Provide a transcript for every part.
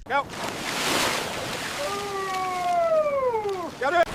Go. Got it.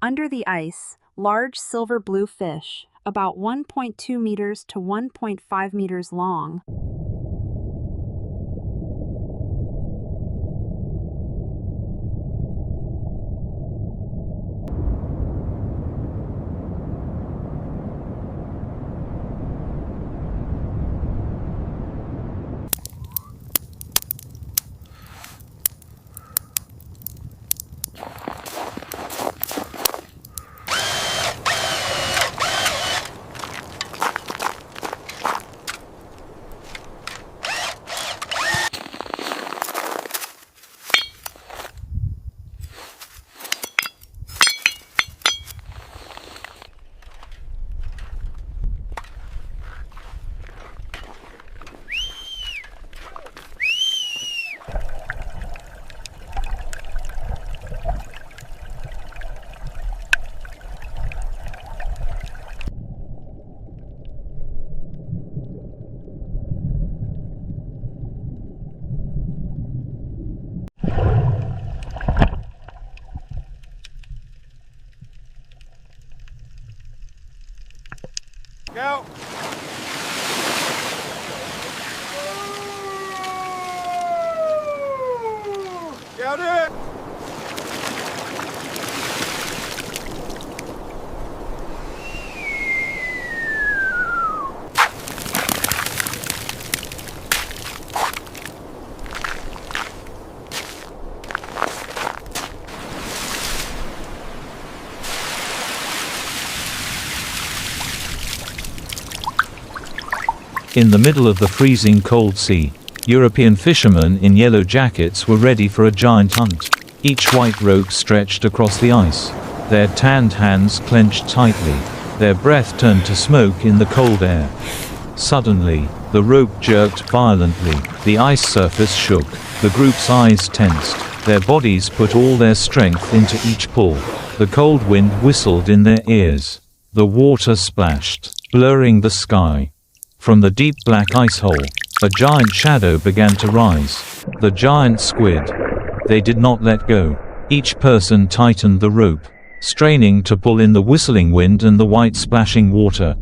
Under the ice, large silver blue fish, about 1.2 meters to 1.5 meters long, Go. Got it. In the middle of the freezing cold sea, European fishermen in yellow jackets were ready for a giant hunt. Each white rope stretched across the ice. Their tanned hands clenched tightly. Their breath turned to smoke in the cold air. Suddenly, the rope jerked violently. The ice surface shook. The group's eyes tensed. Their bodies put all their strength into each pull. The cold wind whistled in their ears. The water splashed, blurring the sky. From the deep black ice hole, a giant shadow began to rise. The giant squid. They did not let go. Each person tightened the rope, straining to pull in the whistling wind and the white splashing water.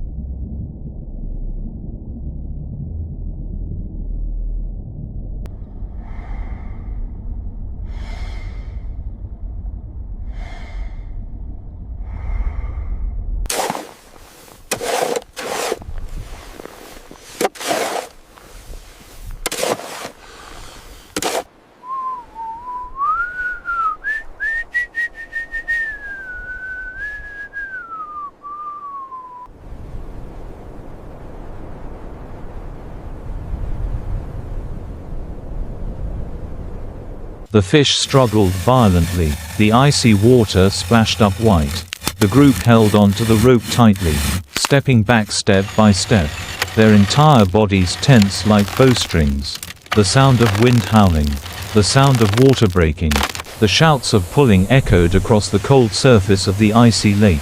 The fish struggled violently. The icy water splashed up white. The group held onto the rope tightly, stepping back step by step. their entire bodies tense like bowstrings. The sound of wind howling, the sound of water breaking, the shouts of pulling echoed across the cold surface of the icy lake.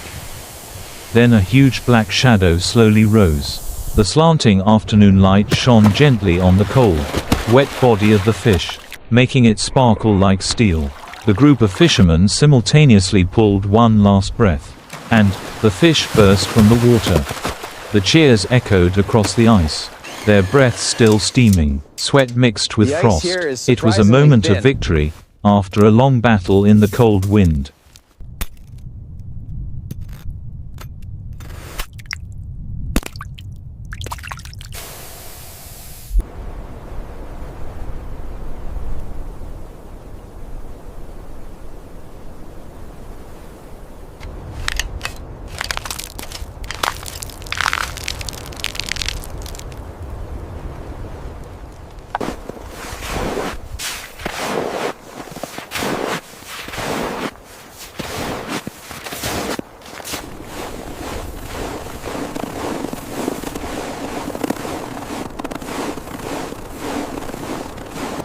Then a huge black shadow slowly rose. The slanting afternoon light shone gently on the cold, wet body of the fish, making it sparkle like steel. The group of fishermen simultaneously pulled one last breath, and the fish burst from the water. The cheers echoed across the ice, their breaths still steaming, sweat mixed with frost. It was a moment of victory, after a long battle in the cold wind.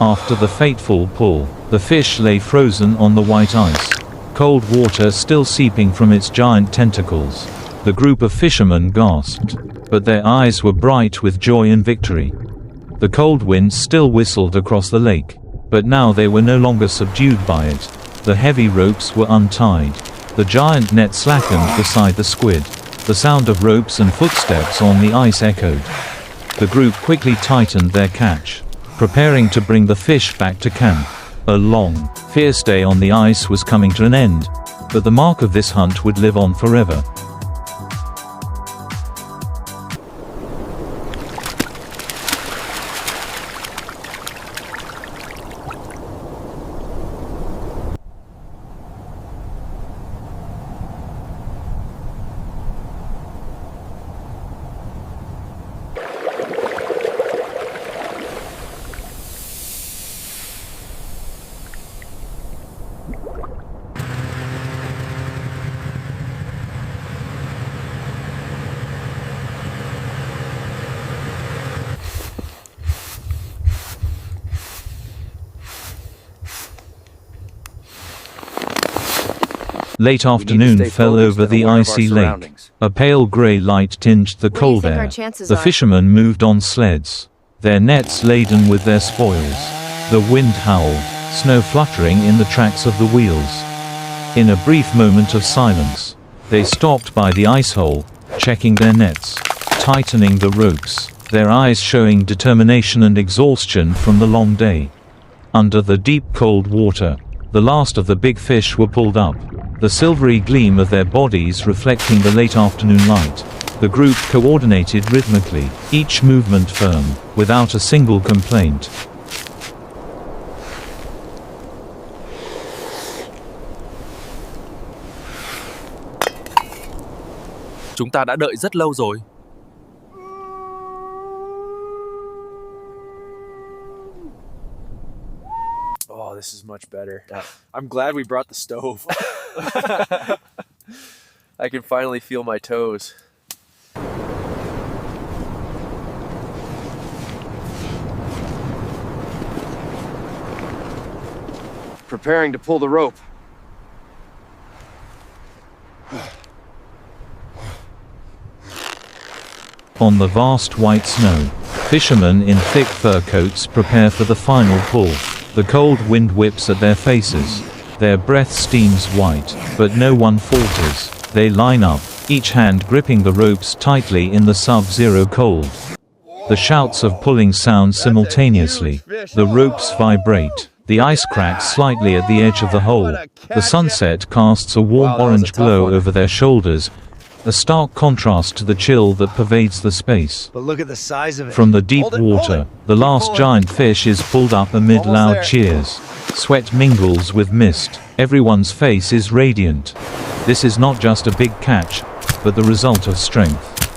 After the fateful pull, the fish lay frozen on the white ice, cold water still seeping from its giant tentacles. The group of fishermen gasped, but their eyes were bright with joy and victory. The cold wind still whistled across the lake, but now they were no longer subdued by it. The heavy ropes were untied. The giant net slackened beside the squid. The sound of ropes and footsteps on the ice echoed. The group quickly tightened their catch, preparing to bring the fish back to camp. A long, fierce day on the ice was coming to an end, but the mark of this hunt would live on forever. Late afternoon fell over the icy lake. A pale gray light tinged the cold air. The fishermen moved on sleds, their nets laden with their spoils. The wind howled, snow fluttering in the tracks of the wheels. In a brief moment of silence, they stopped by the ice hole, checking their nets, tightening the ropes, their eyes showing determination and exhaustion from the long day. Under the deep cold water, the last of the big fish were pulled up, the silvery gleam of their bodies reflecting the late afternoon light. The group coordinated rhythmically, each movement firm, without a single complaint. Chúng ta đã đợi rất lâu rồi. Oh, this is much better. I'm glad we brought the stove. I can finally feel my toes. Preparing to pull the rope. On the vast white snow, fishermen in thick fur coats prepare for the final pull. The cold wind whips at their faces. Their breath steams white, but no one falters. They line up, each hand gripping the ropes tightly in the sub-zero cold. The shouts of pulling sound simultaneously. The ropes vibrate. The ice cracks slightly at the edge of the hole. The sunset casts a warm orange glow over their shoulders, a stark contrast to the chill that pervades the space. But look at the size of it. From the deep water, the last giant fish is pulled up amid loud cheers. Sweat mingles with mist. Everyone's face is radiant. This is not just a big catch, but the result of strength,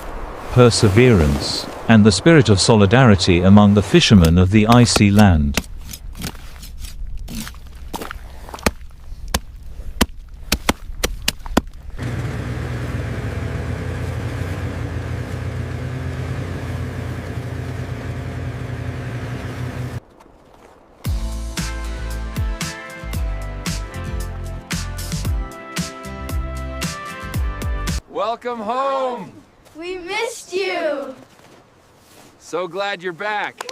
perseverance, and the spirit of solidarity among the fishermen of the icy land. Welcome home. We missed you. So glad you're back.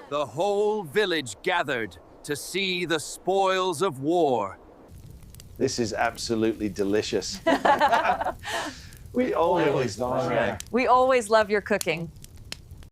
The whole village gathered to see the spoils of war. This is absolutely delicious. We always love it. We always love your cooking.